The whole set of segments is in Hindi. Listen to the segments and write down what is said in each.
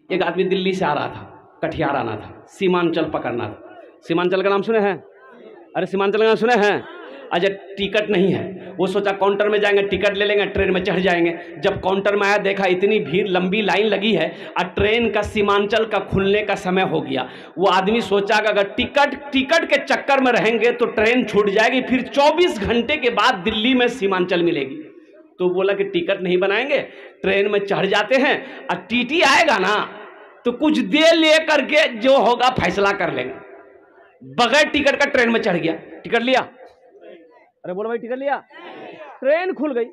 एक आदमी दिल्ली से आ रहा था, कटिहार आना था, सीमांचल पकड़ना था। सीमांचल का नाम सुने हैं? अरे सीमांचल का नाम सुने हैं? अच्छा, टिकट नहीं है। वो सोचा काउंटर में जाएंगे, टिकट ले लेंगे, ट्रेन में चढ़ जाएंगे। जब काउंटर में आया, देखा इतनी भीड़, लंबी लाइन लगी है और ट्रेन का सीमांचल का खुलने का समय हो गया। वो आदमी सोचा कि अगर टिकट के चक्कर में रहेंगे तो ट्रेन छूट जाएगी, फिर 24 घंटे के बाद दिल्ली में सीमांचल मिलेगी। तो बोला कि टिकट नहीं बनाएंगे, ट्रेन में चढ़ जाते हैं और टीटी आएगा ना तो कुछ देर ले करके जो होगा फैसला कर लेंगे। बगैर टिकट का ट्रेन में चढ़ गया, टिकट लिया। अरे बोलो भाई, टिकट लिया, ट्रेन खुल गई।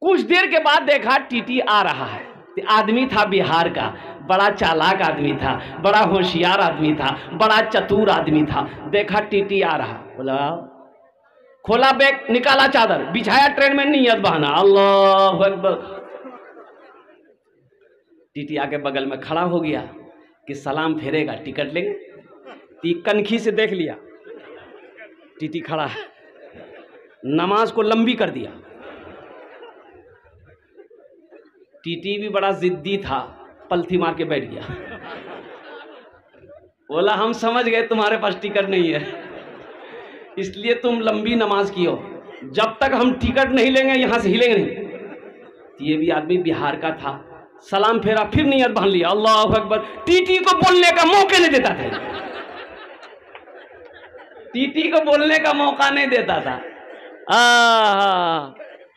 कुछ देर के बाद देखा टीटी आ रहा है। आदमी था बिहार का, बड़ा चालाक आदमी था, बड़ा होशियार आदमी था, बड़ा चतुर आदमी था। देखा टीटी आ रहा, बोला खोला बैग, निकाला चादर, बिछाया, ट्रेन में नियत बहाना, अल्लाह अकबर। टीटी आके बगल में खड़ा हो गया कि सलाम फेरेगा, टिकट लेंगे। ती कनखी से देख लिया, टीटी खड़ा है, नमाज को लंबी कर दिया। टीटी भी बड़ा जिद्दी था, पलथी मार के बैठ गया। बोला हम समझ गए तुम्हारे पास टिकट नहीं है, इसलिए तुम लंबी नमाज की हो, जब तक हम टिकट नहीं लेंगे यहां से हिलेंगे नहीं। ये भी आदमी बिहार का था, सलाम फेरा, फिर नियत बांध लिया, अल्लाह अकबर। टीटी को बोलने का मौका नहीं देता था, टीटी को बोलने का मौका नहीं देता था।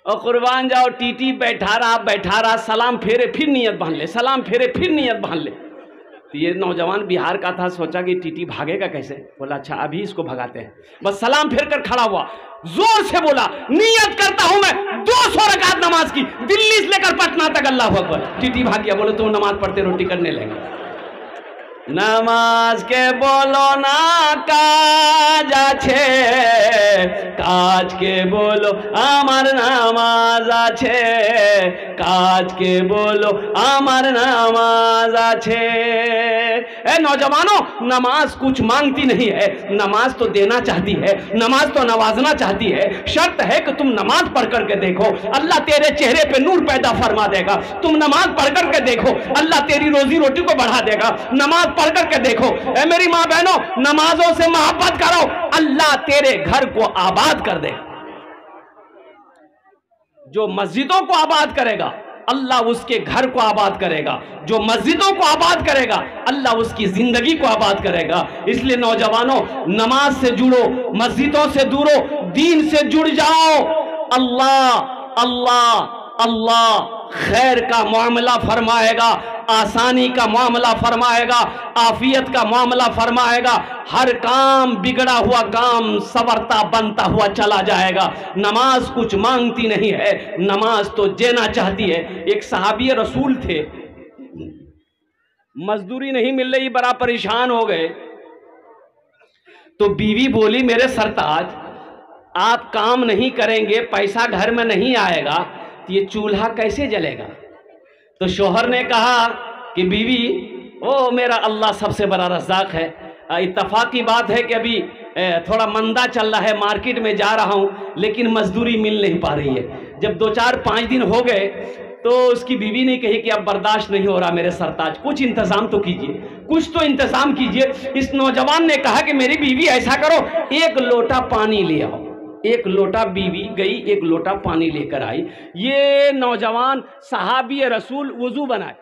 और कुर्बान जाओ, टीटी बैठा रहा, सलाम फेरे फिर नियत बांध ले, सलाम फेरे फिर नियत बांध ले। तो ये नौजवान बिहार का था, सोचा कि टीटी भागेगा कैसे। बोला अच्छा अभी इसको भगाते हैं। बस सलाम फेर कर खड़ा हुआ, जोर से बोला नियत करता हूं मैं 200 रकात नमाज की, दिल्ली से लेकर पटना तक, अल्लाह अकबर। टीटी भाग गया। बोले तुम नमाज पढ़ते रहो, टिकट नहीं लेंगे। नमाज के बोलो ना काज आछे, काज के बोलो आमार नामाज आछे, काज के बोलो आमार नामाज आछे। ए नौजवानों, नमाज कुछ मांगती नहीं है, नमाज तो देना चाहती है, नमाज तो नवाजना चाहती है। शर्त है कि तुम नमाज पढ़ करके देखो, अल्लाह तेरे चेहरे पे नूर पैदा फरमा देगा। तुम नमाज पढ़ करके देखो, अल्लाह तेरी रोजी रोटी को बढ़ा देगा। नमाज पढ़ करके देखो। ए मेरी माँ बहनों, नमाजों से मोहब्बत करो, अल्लाह तेरे घर को आबाद कर देगा। जो मस्जिदों को आबाद करेगा, अल्लाह उसके घर को आबाद करेगा। जो मस्जिदों को आबाद करेगा, अल्लाह उसकी जिंदगी को आबाद करेगा। इसलिए नौजवानों, नमाज से जुड़ो, मस्जिदों से दूरो, दीन से जुड़ जाओ। अल्लाह अल्लाह अल्लाह खैर का मामला फरमाएगा, आसानी का मामला फरमाएगा, आफियत का मामला फरमाएगा। हर काम, बिगड़ा हुआ काम संवरता बनता हुआ चला जाएगा। नमाज कुछ मांगती नहीं है, नमाज तो देना चाहती है। एक सहाबी रसूल थे, मजदूरी नहीं मिल रही, बड़ा परेशान हो गए। तो बीवी बोली मेरे सरताज, आप काम नहीं करेंगे, पैसा घर में नहीं आएगा, तो ये चूल्हा कैसे जलेगा। तो शोहर ने कहा कि बीवी, ओ मेरा अल्लाह सबसे बड़ा रज़ाक है। इत्तफाक की बात है कि अभी थोड़ा मंदा चल रहा है, मार्केट में जा रहा हूँ, लेकिन मजदूरी मिल नहीं पा रही है। जब 2-4-5 दिन हो गए तो उसकी बीवी ने कही कि अब बर्दाश्त नहीं हो रहा मेरे सरताज, कुछ इंतज़ाम तो कीजिए, कुछ तो इंतज़ाम कीजिए। इस नौजवान ने कहा कि मेरी बीवी ऐसा करो, 1 लोटा पानी ले आओ। 1 लोटा, बीवी गई 1 लोटा पानी लेकर आई। ये नौजवान सहाबी रसूल वजू बनाए,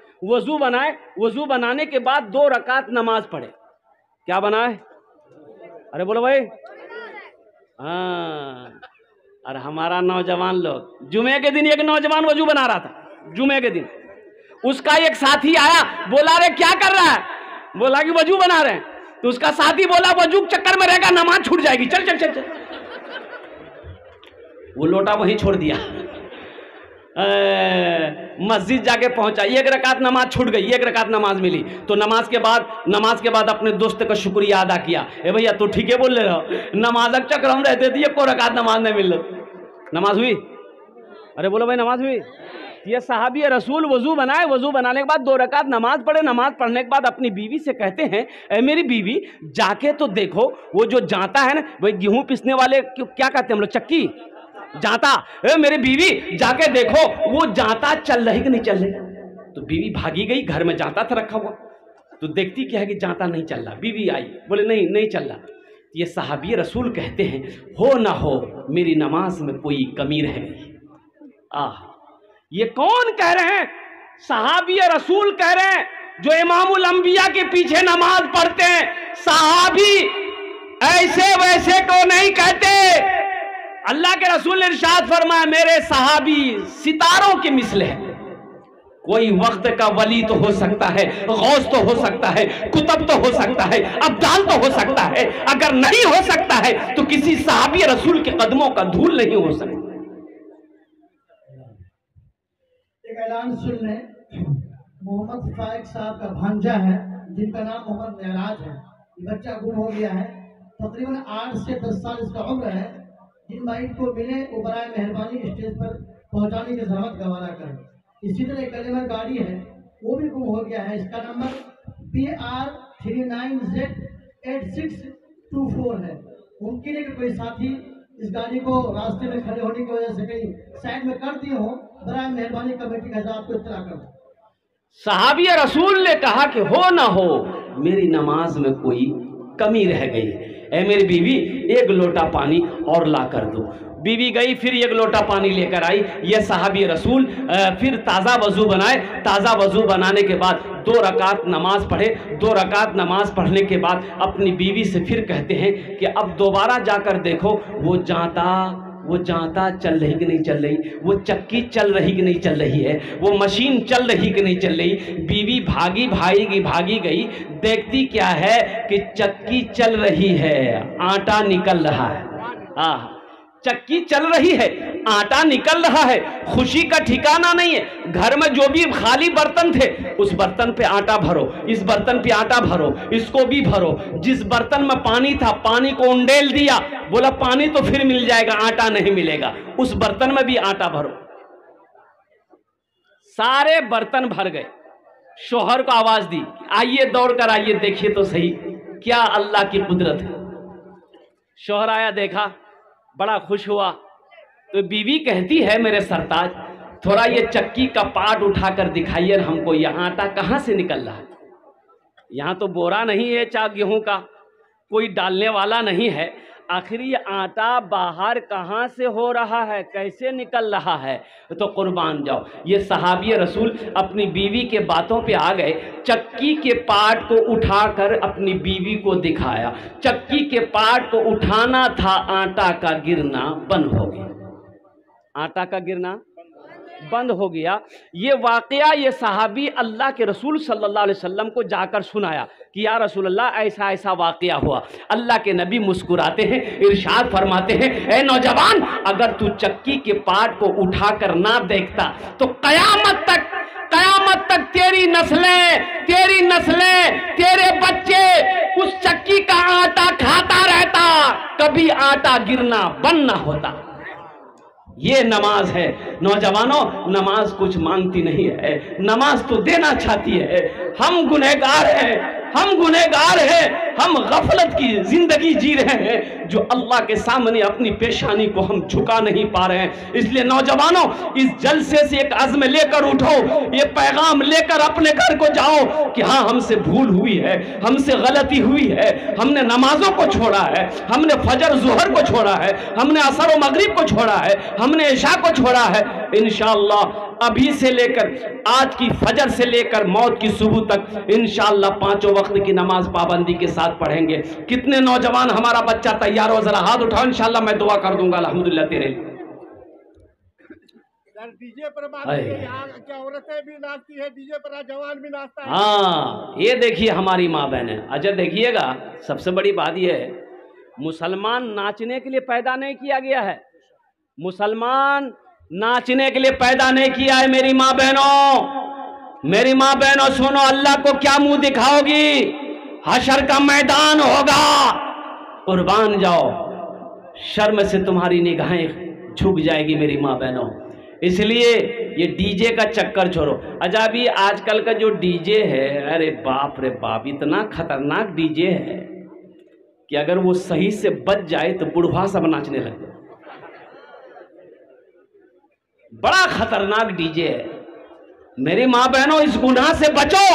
वजू बनाने के बाद 2 रकात नमाज पढ़े। क्या बनाए? अरे बोलो भाई। हाँ, और हमारा नौजवान लोग, जुमे के दिन एक नौजवान वजू बना रहा था, जुमे के दिन उसका एक साथी आया, बोला रे क्या कर रहा है? बोला कि वजू बना रहे हैं। तो उसका साथी बोला वजू चक्कर में रहेगा, नमाज छूट जाएगी, चल चल चल चल। वो लोटा वहीं छोड़ दिया, मस्जिद जाके पहुंचा, 1 रकात नमाज छूट गई, 1 रकात नमाज मिली। तो नमाज के बाद अपने दोस्त का शुक्रिया अदा किया। ए भैया तू ठीक है बोल ले रहा, नमाज चक्कर हम रहते थे, 1 रकात नमाज नहीं मिल रही। नमाज हुई? अरे बोलो भाई, नमाज हुई? ये सहाबी रसूल वजू बनाए, वजू बनाने के बाद 2 रकात नमाज पढ़े। नमाज पढ़ने के बाद अपनी बीवी से कहते हैं, ए मेरी बीवी जाके तो देखो, वो जो जाता है ना, भाई गेहूं पिसने वाले क्या कहते हैं हम लोग, चक्की, जाता। ए मेरी बीवी जाके देखो वो जाता चल रही कि नहीं चल रही। तो बीवी भागी गई, घर में जाता था रखा हुआ, तो देखती क्या है कि जाता नहीं चल रहा। बीवी आई, बोले नहीं नहीं चल रहा। ये सहाबी रसूल कहते हैं, हो ना हो मेरी नमाज में कोई कमी रह गई। ये कौन कह रहे हैं? सहाबी रसूल कह रहे हैं, जो इमामुल अंबिया के पीछे नमाज पढ़ते हैं। सहाबी ऐसे वैसे को नहीं कहते। अल्लाह के रसूल ने इरशाद फरमाया, मेरे सहाबी सितारों के मिसले हैं। कोई वक्त का वली तो हो सकता है, गौस तो हो सकता है, कुतब तो हो सकता है, अब्दाल तो हो सकता है, अगर नहीं हो सकता है तो किसी सहाबी रसूल के कदमों का धूल नहीं हो सकता। एक ऐलान सुन लें, मोहम्मद फाइक साहब का भांजा है जिनका नाम मोहम्मद मेराज है। ये बच्चा गुम हो गया है, तकरीबन 8 से 10 साल इसका उम्र है। जिन भाई को मिले वो बराए मेहरबानी स्टेज पर पहुंचाने की जहमत गवारा करें। इसी तरह एक कलेवर गाड़ी है, वो भी गुम हो गया है। इसका नंबर PR39Z8624 है। मुमकिन है कि कोई साथी इस गाड़ी को रास्ते में खड़े होने की वजह से कहीं साइड में कर दिए हो। बराए मेहरबानी कमेटी का आपको इत्तला कर। सहाबी रसूल ने कहा कि हो ना हो मेरी नमाज में कोई कमी रह गई, ऐ मेरी बीवी एक लोटा पानी और ला कर दो। बीवी गई, फिर एक लोटा पानी लेकर आई। ये सहाबी रसूल फिर ताज़ा वज़ू बनाए। ताज़ा वज़ू बनाने के बाद 2 रकात नमाज पढ़े। 2 रकात नमाज पढ़ने के बाद अपनी बीवी से फिर कहते हैं कि अब दोबारा जाकर देखो वो जाता चल रही कि नहीं चल रही, वो चक्की चल रही कि नहीं चल रही है, वो मशीन चल रही कि नहीं चल रही। बीवी भागी गई, देखती क्या है कि चक्की चल रही है, आटा निकल रहा है। चक्की चल रही है, आटा निकल रहा है। खुशी का ठिकाना नहीं है। घर में जो भी खाली बर्तन थे, उस बर्तन पे आटा भरो, इस बर्तन पे आटा भरो, इसको भी भरो। जिस बर्तन में पानी था, पानी को उंडेल दिया, बोला पानी तो फिर मिल जाएगा, आटा नहीं मिलेगा, उस बर्तन में भी आटा भरो। सारे बर्तन भर गए। शोहर को आवाज दी, आइए दौड़कर आइए, देखिए तो सही क्या अल्लाह की कुदरत है। शोहर आया, देखा, बड़ा खुश हुआ। तो बीवी कहती है, मेरे सरताज थोड़ा ये चक्की का पार्ट उठाकर दिखाइए हमको, यहाँ आटा कहाँ से निकल रहा है। यहाँ तो बोरा नहीं है चा गेहूं का, कोई डालने वाला नहीं है, आखिर ये आटा बाहर कहाँ से हो रहा है, कैसे निकल रहा है। तो कुर्बान जाओ, ये सहाबी रसूल अपनी बीवी के बातों पे आ गए। चक्की के पार्ट को उठाकर अपनी बीवी को दिखाया। चक्की के पार्ट को उठाना था, आटा का गिरना बंद हो गया। आटा का गिरना बंद हो गया। ये वाकया ये सहाबी अल्लाह के रसूल सल्लल्लाहु अलैहि वसल्लम को जाकर सुनाया कि या रसूल अल्लाह ऐसा ऐसा वाकया हुआ। अल्लाह के नबी मुस्कुराते हैं, इरशाद फरमाते हैं, ए नौजवान, अगर तू चक्की के पार्ट को उठाकर ना देखता तो कयामत तक तेरी नस्लें, तेरे बच्चे उस चक्की का आटा खाता रहता, कभी आटा गिरना बंद ना होता। ये नमाज है। नौजवानों, नमाज कुछ मांगती नहीं है, नमाज तो देना चाहती है। हम गुनहगार हैं, हम गफलत की जिंदगी जी रहे हैं, जो अल्लाह के सामने अपनी पेशानी को हम झुका नहीं पा रहे हैं। इसलिए नौजवानों, इस जलसे से एक अज़्म लेकर उठो, ये पैगाम लेकर अपने घर को जाओ कि हाँ, हमसे भूल हुई है, हमसे गलती हुई है, हमने नमाजों को छोड़ा है, हमने फजर जुहर को छोड़ा है, हमने असर व मगरिब को छोड़ा है, हमने इशा को छोड़ा है। इंशाअल्लाह अभी से लेकर, आज की फजर से लेकर मौत की सुबह तक इंशाअल्लाह 5 वक्त की नमाज पाबंदी के साथ पढ़ेंगे। कितने नौजवान हमारा बच्चा तैयार हो, जरा हाथ उठाओ, इंशाअल्लाह मैं दुआ कर दूंगा। अल्हम्दुलिल्लाह तेरे डीजे पर बात है, यहाँ क्या औरतें भी नाचती है, डीजे पर जवान भी नाचता है। हाँ, ये देखिए हमारी माँ बहन है। अच्छा देखिएगा, सबसे बड़ी बात यह है, मुसलमान नाचने के लिए पैदा नहीं किया गया है। मुसलमान नाचने के लिए पैदा नहीं किया है। मेरी माँ बहनों सुनो, अल्लाह को क्या मुंह दिखाओगी, हशर का मैदान होगा, कुर्बान जाओ, शर्म से तुम्हारी निगाहें झुक जाएगी मेरी माँ बहनों। इसलिए ये डीजे का चक्कर छोड़ो। अच्छा भी आजकल का जो डीजे है, अरे बाप रे बाप, इतना खतरनाक डीजे है कि अगर वो सही से बच जाए तो बुढ़वा सब नाचने लग जाए। बड़ा खतरनाक डीजे है। मेरी मां बहनों, इस गुनाह से बचो।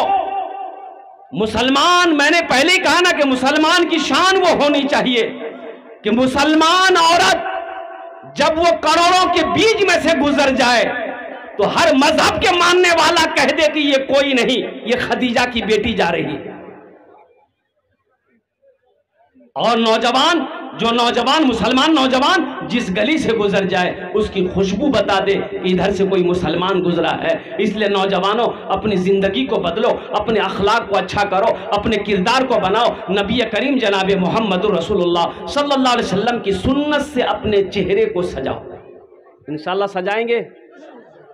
मुसलमान, मैंने पहले ही कहा ना कि मुसलमान की शान वो होनी चाहिए कि मुसलमान औरत जब वो करोड़ों के बीच में से गुजर जाए तो हर मजहब के मानने वाला कह दे कि ये कोई नहीं, ये खदीजा की बेटी जा रही है। और नौजवान, जो नौजवान, मुसलमान नौजवान जिस गली से गुजर जाए उसकी खुशबू बता दे कि इधर से कोई मुसलमान गुजरा है। इसलिए नौजवानों, अपनी जिंदगी को बदलो, अपने अखलाक को अच्छा करो, अपने किरदार को बनाओ। नबी करीम जनाब मोहम्मद रसूलुल्लाह सल्लल्लाहु अलैहि वसल्लम की सुन्नत से अपने चेहरे को सजाओ। इंशाल्लाह सजाएंगे?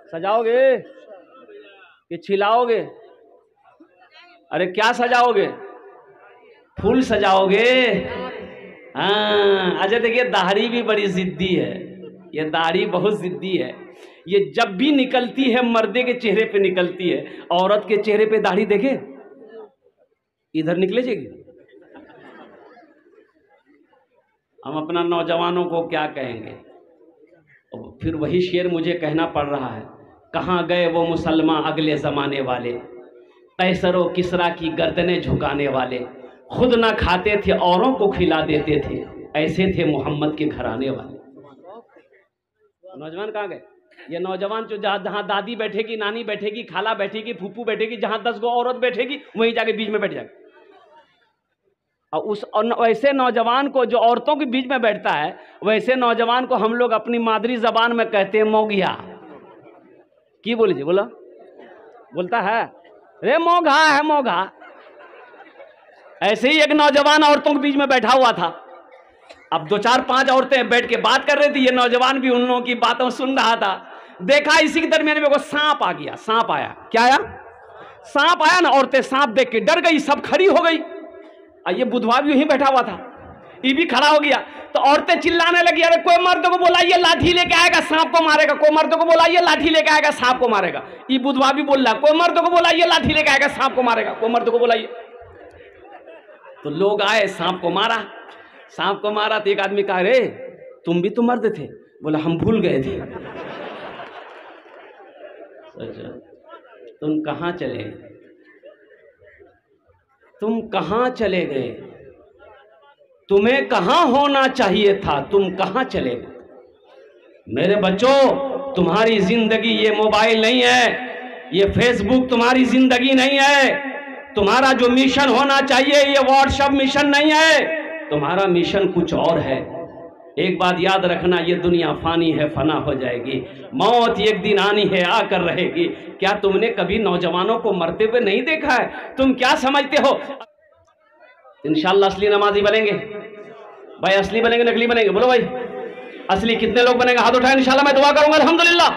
सजाओगे कि छिलाओगे? अरे क्या सजाओगे? फूल सजाओगे? हाँ। अच्छा देखिए, दाढ़ी भी बड़ी जिद्दी है, ये दाढ़ी बहुत जिद्दी है। ये जब भी निकलती है मर्दे के चेहरे पे निकलती है, औरत के चेहरे पे दाढ़ी देखे इधर निकले जाएगी। हम अपना नौजवानों को क्या कहेंगे? और फिर वही शेर मुझे कहना पड़ रहा है, कहाँ गए वो मुसलमान अगले ज़माने वाले, कैसर व किसरा की गर्दनें झुकाने वाले, खुद ना खाते थे औरों को खिला देते थे, ऐसे थे मोहम्मद के घराने वाले। नौजवान कहाँ गए? ये नौजवान जो जहाँ दादी बैठेगी, नानी बैठेगी, खाला बैठेगी, फूफू बैठेगी, जहाँ 10 गो औरत बैठेगी वहीं जाके बीच में बैठ जाएगा। और वैसे नौजवान को जो औरतों के बीच में बैठता है, वैसे नौजवान को हम लोग अपनी मादरी जबान में कहते हैं मोगिया। की बोली जी? बोला बोलता है रे मोघा है मोघा। ऐसे ही एक नौजवान औरतों के बीच में बैठा हुआ था। अब 2 4 5 औरतें बैठ के बात कर रही थी, ये नौजवान भी उन लोगों की बातों सुन रहा था। देखा इसी के दरमियान में को सांप आ गया। सांप आया, क्या आया? सांप आया ना। औरतें सांप देख के डर गई, सब खड़ी हो गई। ये बुधवा भी यहीं बैठा हुआ था, ये भी खड़ा हो गया। तो औरतें चिल्लाने लगी, अरे कोई मर्द को बुलाइए, लाठी लेके आएगा सांप को मारेगा। कोई मर्द को बुलाइए, लाठी लेके आएगा सांप को मारेगा। ये बुधवा भी बोल रहा, कोई मर्द को बुलाइए, लाठी लेके आएगा सांप को मारेगा। कोई मर्द को बुलाइए। तो लोग आए, सांप को मारा। सांप को मारा तो एक आदमी कहा, रे तुम भी तो मर्द थे। बोला हम भूल गए थे। अच्छा, तुम कहाँ चले? तुम कहाँ चले गए? तुम्हें कहाँ होना चाहिए था, तुम कहाँ चले गए? मेरे बच्चों, तुम्हारी जिंदगी ये मोबाइल नहीं है, ये फेसबुक तुम्हारी जिंदगी नहीं है। तुम्हारा जो मिशन होना चाहिए ये व्हाट्सएप मिशन नहीं है, तुम्हारा मिशन कुछ और है। एक बात याद रखना, ये दुनिया फानी है, फना हो जाएगी। मौत एक दिन आनी है, आकर रहेगी। क्या तुमने कभी नौजवानों को मरते हुए नहीं देखा है? तुम क्या समझते हो इंशाअल्लाह असली नमाजी बनेंगे? भाई असली बनेंगे नकली बनेंगे? बोलो भाई, असली कितने लोग बनेंगे? हाथ उठाएं, इंशाअल्लाह मैं दुआ करूंगा। अल्हम्दुलिल्लाह,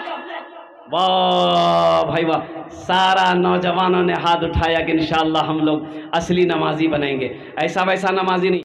वाह भाई वाह, सारा नौजवानों ने हाथ उठाया कि इंशाअल्लाह हम लोग असली नमाजी बनेंगे। ऐसा वैसा नमाजी नहीं।